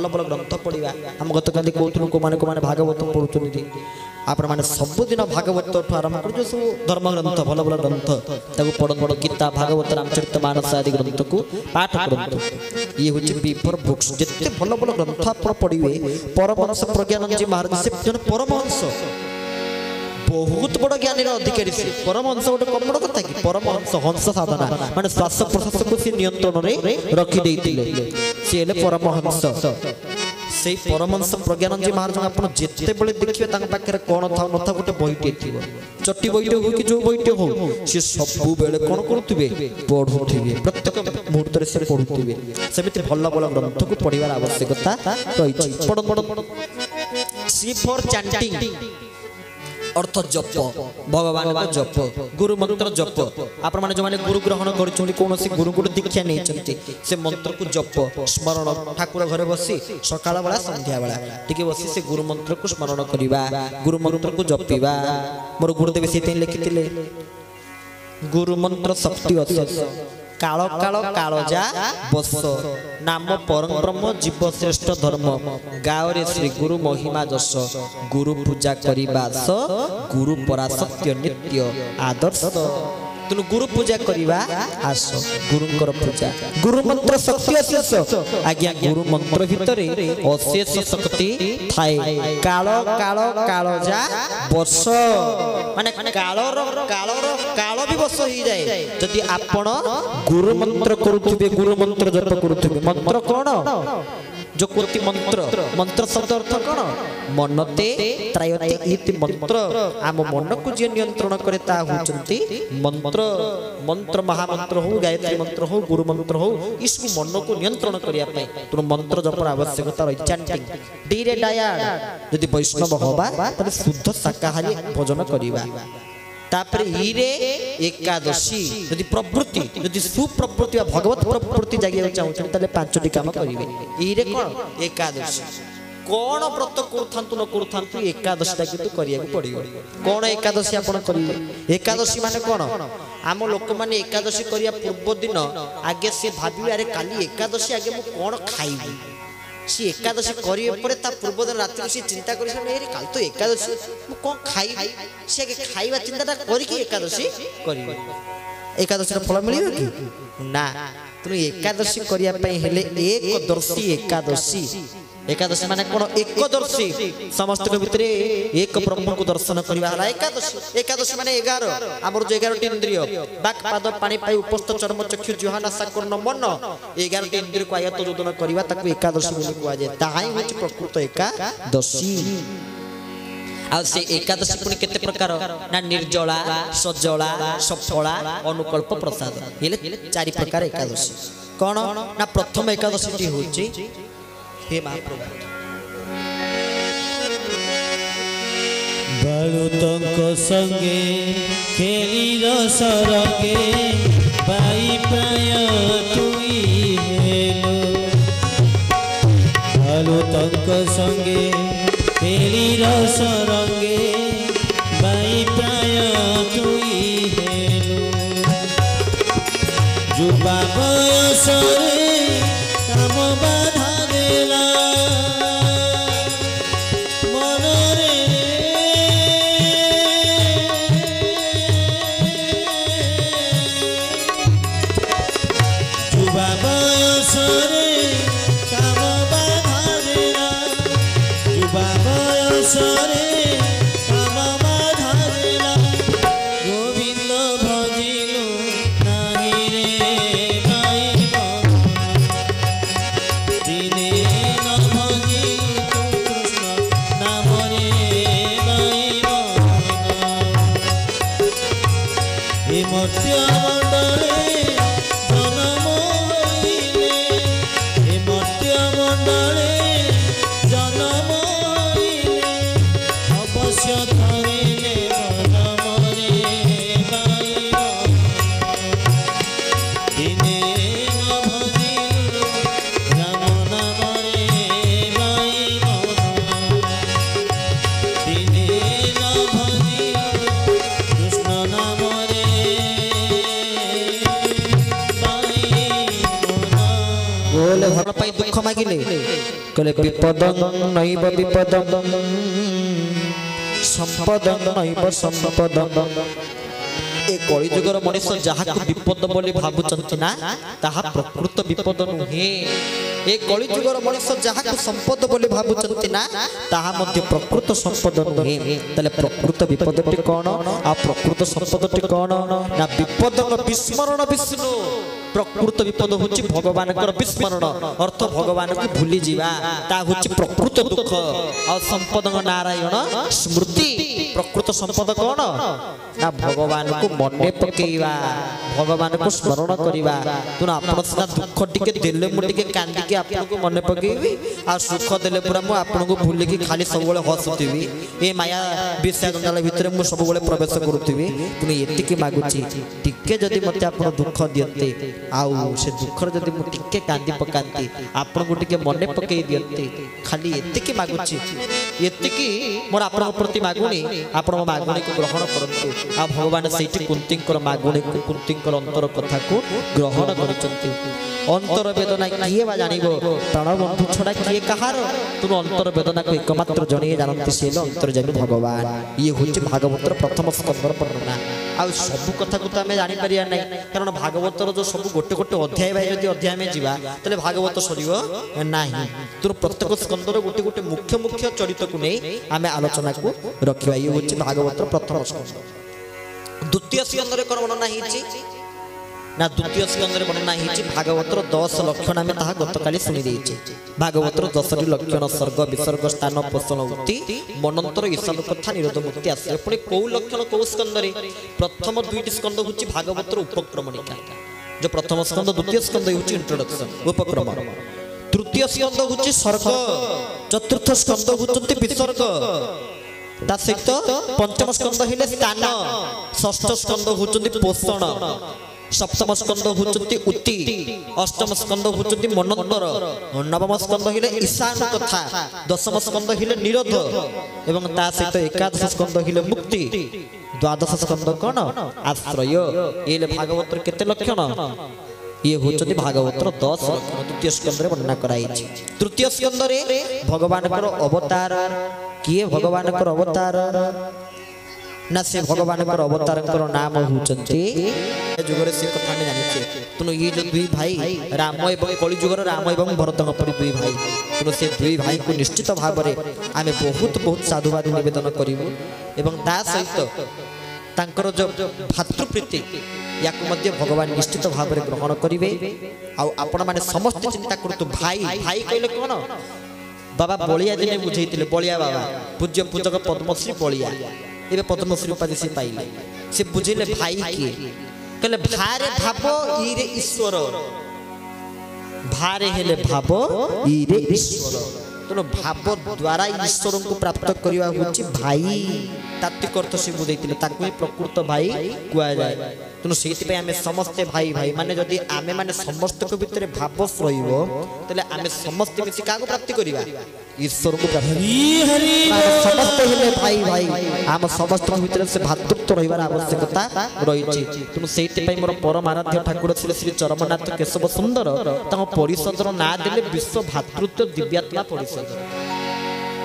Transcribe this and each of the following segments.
भल भल ग्रंथ पढ़ा आम गत काली कहूँ को मैंने भागवत पढ़ुं आपण मैंने सबुदिन भागवत आरंभ कर जो सब धर्म ग्रंथ भल भल ग्रंथ पढ़ पढ़ गीता भागवत रामचरित मानस आदि ग्रंथ को पाठ करते ये हूँ पेपर बुक्स जिते भल भल ग्रंथ आप पढ़े परमहंस प्रज्ञानंद जी महाराज से जन परमहंस बहुत बड़ ज्ञानी अधिकारी से परमहंस गोटे कम बड़ कथा कि परमहंस हंस साधना माने श्वास प्रश्वास को से नियंत्रण में रखी देइतिले से हेले परमहंस से परमहंस प्रज्ञानंद जी महाराज आपण जेते बेले देखिबे तांग पाखरे कोन था नथा गोटे बहिटे थिबो चट्टी बहिटे हो कि जो बहिटे हो से सब बेले कोन करथुबे पढुथिबे प्रत्येक मुहूर्त रे से पढुथिबे सेमिति भल भल ग्रंथ को पढिबार आवश्यकता रहिछि पढ सी फॉर चैंटिंग अर्थ जप भगवान का जप गुरु मंत्र जप आपण माने जो माने गुरु ग्रहण करछोली कोनोसी गुरु को दीक्षा नै चंती से मंत्र को जप स्मरण ठाकुर घरे बसी सकाळ बेला संध्या बेला टिके बसी से गुरु मंत्र को स्मरण करिबा गुरु मंत्र को जपिबा मोर गुरुदेव सेते लिखितिले गुरु मंत्र शक्ति अशेष काल काल कालजा बस नाम परम ब्रह्म जीव श्रेष्ठ धर्म गावरे श्री गुरु महिमा जस गुरु पूजा करिबास गुरु परासत्य नित्य आदर्श तुनु गुरु पूजा करिबा आस गुरुंकर पूजा गुरु मंत्र शक्ति अशेष आज्ञा गुरु मंत्र भितरे अशेष शक्ति थाए काल काल कालजा बस माने काल भी बस हो जाए जदि आपण गुरु मंत्र करूथिबे गुरु मंत्र जप करूथिबे मंत्र कोन जो कोति मंत्र मंत्र शब्द अर्थ कोन मनते त्रायते इति मंत्र आम मन को जे नियंत्रण करे ता होचंती मंत्र मंत्र महामंत्र हो गायत्री मंत्र हो गुरु मंत्र हो इसको मन को नियंत्रण करिया पई तो मंत्र जपर आवश्यकता रही चैंटिंग डीरे डाया यदि वैष्णव होबा तबे शुद्ध शाकाहारी भोजन करिबा तापर ईरे एकादशी यदि प्रवृत्ति यदि सुप्रवृत्ति भगवत प्रवृत्ति जागिया चाहउछन तले पांचटी काम करिवे ईरे कोन एकादशी कोन व्रत करथांतु न करथांतु एकादशीटा किंतु करिया को पड़ियो कोन एकादशी आपण करिले एकादशी माने कोन आम लोक माने एकादशी करिया पूर्व दिन आगे से भाबिवे अरे काली एकादशी आगे मु कोन खाइबी सी एकादशी करिए परे ता पूर्व दिन रात से चिंता करि रे काल तो एकादशी मु कोन खाइबी से आगे खाइबा चिंताटा करि कि एकादशी करिवे एकादशी फल मिलियो कि ना तनु एकादशी करिया पई हेले एकदर्शी एकादशी एकादशी माने कोन एकदर्शी समस्त के भितरे एक ब्रह्म को दर्शन करबा हला एकादशी एकादशी माने 11 हमर जो 11 टी इंद्रिय बाक पाद पानी पाई उपस्थ चर्म चक्षु जिह्वा साकर्ण मन 11 टी इंद्रिय को आयत जोदन करबा ताकू एकादशी बोली कुआ जाय ताहाई होछि प्रकृत एकादशी आ से एकादशी पुनी केते प्रकार ना निर्जला सजला सफला अनुकल्प प्रसाद हेले चारि प्रकार एकादशी कोन ना प्रथम एकादशी टी होछि हे महाप्रभु बालुतंक संगे खेली रसरंगे पाई प्राय तुई हेलो बालुतंक संगे खेली रसरंगे पाई प्राय तुई हेलो जुबा बयस रे काम बाधा देला मनरे जुबा बयस रे काम बाधा देला जुबा बयस रे काम बाधा देला गोविंद भजिलो नाही रे भाई दिने न भजिलो कृष्ण नाम रे भाई हे मर्त्य मंडले जन्म होइले हे मर्त्य मंडले जन्म होइले अवश्य धरिले जन्म रे भाई दिने न भजिलो राम नाम रे भाई दिने न भजिलो कृष्ण नाम रे भाई बोले घर पाई दुख मागिले कहले विपदं नैव विपदं संपदं नैव संपदं ए कलिजुगर मनीष जहाँ विपद बोली भावुंट ना ताहा प्रकृत विपद नुहे ए कलिजुगर मनीष जहाँ संपद बोली भावुंट ना ताहा मध्य प्रकृत संपद नुहे ताले प्रकृत विपदटी कौन आ प्रकृत संपदटी कौन ना विपद विस्मरण विष्णु प्रकृत विपद होची भगवान विस्मरण अर्थ भगवान को भूली जीवा ता होची प्रकृत दुख आ संपद नारायण स्मृति प्रकृत संपद कौन ना भगवान को मने पकेइबा भगवान को स्मरण करिबा तुन आपण सिना दुख टिके देले मु टिके कांदी के आपन को मने पकेइबी आ सुख देले पूरा मु आपन को भूली की खाली सब बेले हसुतीबी ए माया विषय गंगाल भितर मु सब बेले प्रवेश करूतीबी तुन एतिकी मागुची टिके जदी मते आपन दुख दियते आउ से दुखर जदी मु टिके कांदी पकांती आपन को टिके मने पकेइ दियते खाली एतिकी मागुची एतिकी मोर आपन प्रति मागुनी आपन मागुनी को ग्रहण करंतु आ भगवान सेठी कुंतीकर मागुणी को कुंतीकर अंतर कथा को ग्रहण करिसंती अंतर वेदना किए बा जानिबो प्राण बंधु छडा किए कहार तुम अंतर वेदना को एकमात्र जणे जानती से अंतर्यामी भगवान ये होची भागवतर प्रथम स्कंदर वर्णना आ सब कथा को आमे जानि परिया नै कारण भागवतर जो सब गोटे गोटे अध्याय भाई जदी अध्याय में जीवा तले भागवत सरिबो नाही तुम प्रत्येक स्कंदर गोटे गोटे मुख्य मुख्य चरित्र को नै आमे आलोचना को रखिबा ये होची भागवतर प्रथम स्कंदर द्वितीय स्कंदर कोन वर्णना हिची ना द्वितीय स्कंदर वर्णना हिची भागवतर 10 लक्षण आमे ताहा गतकाली सुनि देइछि भागवतर 10 लक्षण सर्ग विसर्ग स्थान पोषण उक्ति मनंतर ईशान कथा निरोध मुक्ति आसे पुनी को लक्षण को स्कंदरे प्रथम दुईटी स्कंद होची भागवतर उपक्रमणिका जो प्रथम स्कंद द्वितीय स्कंद होची इंट्रोडक्शन उपक्रम तृतीय स्कंद होची सर्ग चतुर्थ स्कंद होचंती विसर्ग ता सहित पंचम स्कंद हिले स्थान षष्ठ स्कंद होचंती पोषण सप्तम स्कंद होचंती उक्ति अष्टम स्कंद होचंती मनंतर नवम स्कंद हिले ईशान कथा दशम स्कंद हिले निरोध एवं ता सहित एकादश स्कंद हिले मुक्ति द्वादश स्कंद कोन आश्रय एले भागवतर केते लक्षण ये होचंती भागवतर 10 लक्षण द्वितीय स्कंद रे वर्णना कराई छि तृतीय स्कंद रे भगवान कर अवतार किए भगवान कर अवतार ना से भगवान कर अवतार कर नाम होचंती जुगरे से कथा में जानि छे तुनो ये जो दुई भाई राम एवं कलि जुगर राम एवं भरत परि दुई भाई तुनो से दुई भाई को निश्चित भाव रे आमे बहुत बहुत साधुवाद निवेदन करिवु एवं ता सहित तांकर जो भातृप्रीति याकु मध्य भगवान निश्चित भाव रे ग्रहण करिवे आ आपण माने समस्त चिंता करतु भाई भाई कहले कोन बाबा बलिया दिने बुझैतिले बलिया बाबा पूज्य पूजक पद्मश्री बलिया एबे पद्मश्री उपाधि से पाइले से बुझैले भाई के कहले भारे भाबो ईरे ईश्वर भारे हेले भाबो ईरे ईश्वर तनो भाव द्वारा ईश्वर को प्राप्त करिवा होची भाई तात्विक अर्थ से बुझैतिले ताकु प्रकृत भाई कुआ जाय तनो सेति पे आमे समस्त भाई भाई माने जदी आमे माने समस्त को भीतर भाव रहिबो तले आमे समस्त मिसी का को प्राप्ति करिवा ईश्वर को प्राप्ति हरि समस्त हेले भाई भाई आम समस्त को भीतर से भातृत्व रहिबार आवश्यकता रहिछि तनो सेति पे मोर परम आराध्य ठाकुर श्री श्री चरमनाथ केशव सुंदर ता परिषदर ना देले विश्व भातृत्व दिव्यात्मा परिषद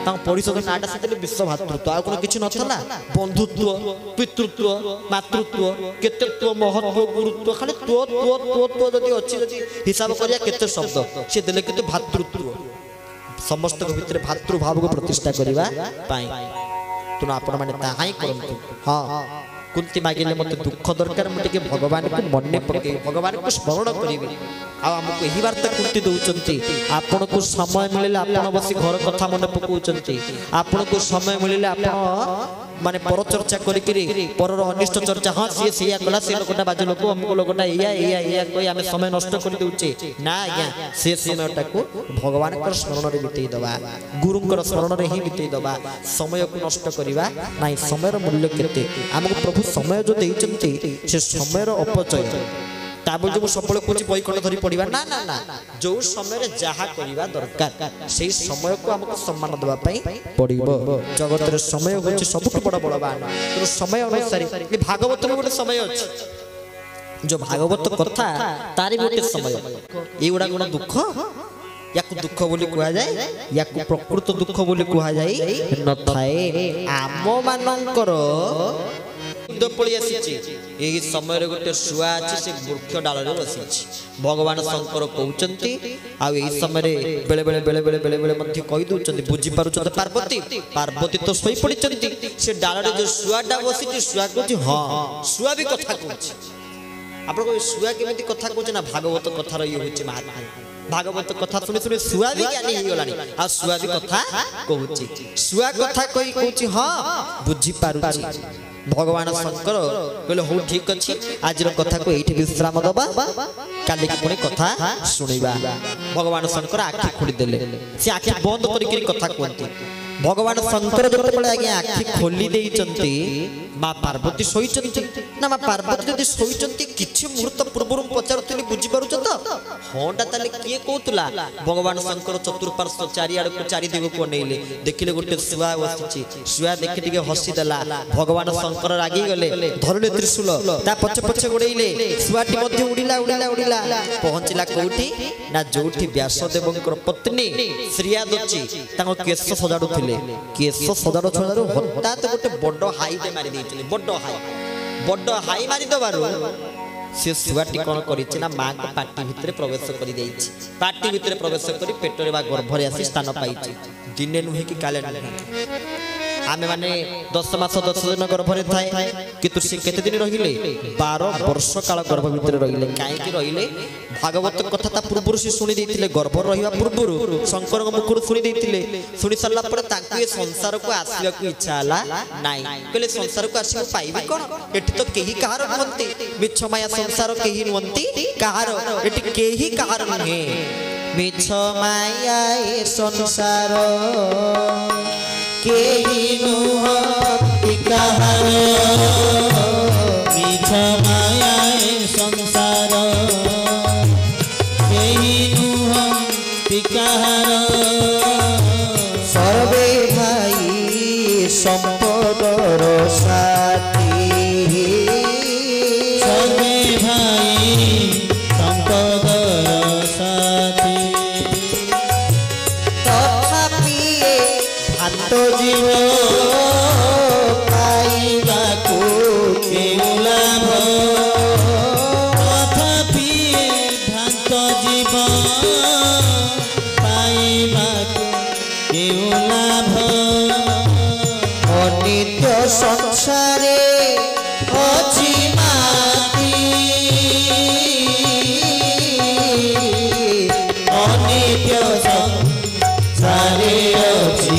ता परिषद नाटा से देले विश्व भातृत्व आ कोनो किछि नथला बंधुत्व पितृत्व मातृत्व केतेत्व महत्व गुरुत्व खाली तो जदी अछि जदी हिसाब करिया केते शब्द से देले केते भातृत्व समस्त को भीतर भातृभाव को प्रतिष्ठा करिवा पाई तुना आपण माने ताहाई करंतु हां कुंती मागिले मते दुख दरकार मते के भगवान को मन्ने पके भगवान को स्मरण करिवे आ हमको एही वार्ता कुंती दउचंती आपण को समय मिलले आपण बसी घर कथा मने पकोचंती आपण को समय मिलले आपण माने पर चर्चा करी परर अनिष्ट चर्चा हां से सेया कला से लोकटा बाजे लोक हमको लोकटा एया कोई हमें समय नष्ट कर देउचे ना आज्ञा से समयटा को भगवान कर स्मरण रे बितेई दबा गुरु कर स्मरण रे ही बितेई दबा समय को नष्ट करिवा नाही समय रो मूल्य केते हमको प्रभु समय जो देइचंती से समय रो अपचय ताबो जो सबले कुछ बैकट धरी पड़िबा ना ना ना जो समय रे जहा करिवा दरकार सेही समय को हमको सम्मान देबा पई पड़िबो जगत रे समय होछि सबटु बड़ बड़वान तो समय अनुसार ए भागवत में गोटे समय अछि जो भागवत कथा तारि गोटे समय एउडा कोन दुख याकु दुख बोली कुहा जाए याकु प्रकृत दुख बोली कुहा जाए न थाए आम मानकर पड़ी आसी यही समय गोटे शुआ अच्छी से वृक्ष डाल बसी भगवान शंकर कहते आई समय बेले बेले बेले बेले बेले बेले कही दौरान बुझी पार्थ पार्वती पार्वती तो शोई पड़ी से डाल जो शुआटा बसी शुआ कह हाँ शुआ भी कथा कह आप शुआ केमी कथा कहे ना भागवत कथार ये हूँ महात्मा भागवत कथा शुणी शुणी शुआ भी ज्ञानी हो गलानी आ शुआ भी कथा कहूची शुआ कथा कही कहूची हाँ बुझी पारुची भगवान शंकर कहले हो ठीक अच्छी आज कथा को ये विश्राम दबा काली की पुणी कथा शुणा भगवान शंकर आखि खोली देले से आखि बंद करके कथा कहते भगवान शंकर जो आज्ञा आखि खोली देइचंती माँ पार्वती शोइचंती ना माँ पार्वती जदि शोइचंती किछि मुहूर्त पूर्व पचारुली बुझी पारुछ तो हाँटा ताले किए कहतुला भगवान शंकर चतुर्पार्श्व चारिआड़ को चारि दिग को नेले देखिले गोटे शुआ बसिछि शुआ देखि टिके हसी देला भगवान शंकर रागी गले धरले त्रिशूल ता पछे पछे गोड़ेइले शुआटी मध्ये उड़िला उड़िला उड़िला पहुंचिला कोठी ना जोठी व्यासदेवंकर पत्नी श्रियादची तांको केश सजाडुथिले केश सजाडु छडारु हठात गोटे बड़ हाईटे मारी देइथिले बड़ हाई मारी दबारु से शुआटी कौन करिछि ना मां को पाटी भितरे प्रवेश करि देइछि पाटी भितरे प्रवेश करि पेटरे बा गर्भरे आसी स्थान पाइछि दिने नुहे कि काले नुहे आमे माने 10 मास 10 दिन गर्भरे थाए किंतु से केते दिन रहिले 12 वर्ष काल गर्भ भितरे रहिले काहे कि रहिले भागवत कथा ता पूर्व से सुनि देथिले गर्भ रहिवा पूर्व शंकर मुखर सुनि देथिले सुनि सल्ला पर ताकु ए संसार को आसीबा को इच्छा हला नाही कहले संसार को आसी पाइबे कोन एठी तो केही कहार नहंती मिछ माया संसार केही नहंती कहार एठी केही कहार नहे मिछ माया ए संसार केही नुहति कहार मिछ माया संसार केही नुहति कहार सर्वे भाई संपदर साथी सर्वे भाई संपदर साथी तथापि तो जीव पाइबाकु केउ लाभ तथापि भ्रांत जीव पाइबाकु केउ लाभ अनित्य संसारे अछि माती अनित्य संसारे अछि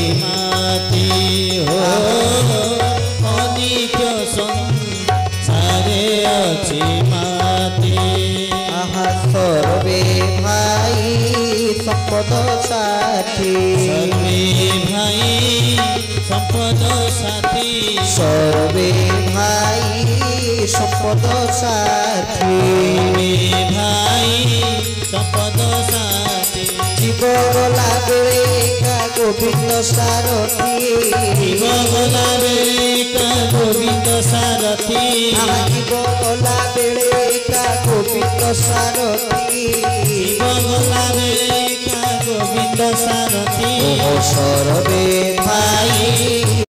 अनित्य संसारे अछि माती आहा सर्वे भाई संपद साथी सर्वे भाई संपद साथी सर्वे भाई संपद साथी सर्वे भाई संपद साथी जीव गला बेले का गोविंद सारथी जीव गला बेले का गोविंद सारथी जीव गला बेले का गोविंद सारथी जीव गला बेले का गोविंद सारथी सर्वे भाई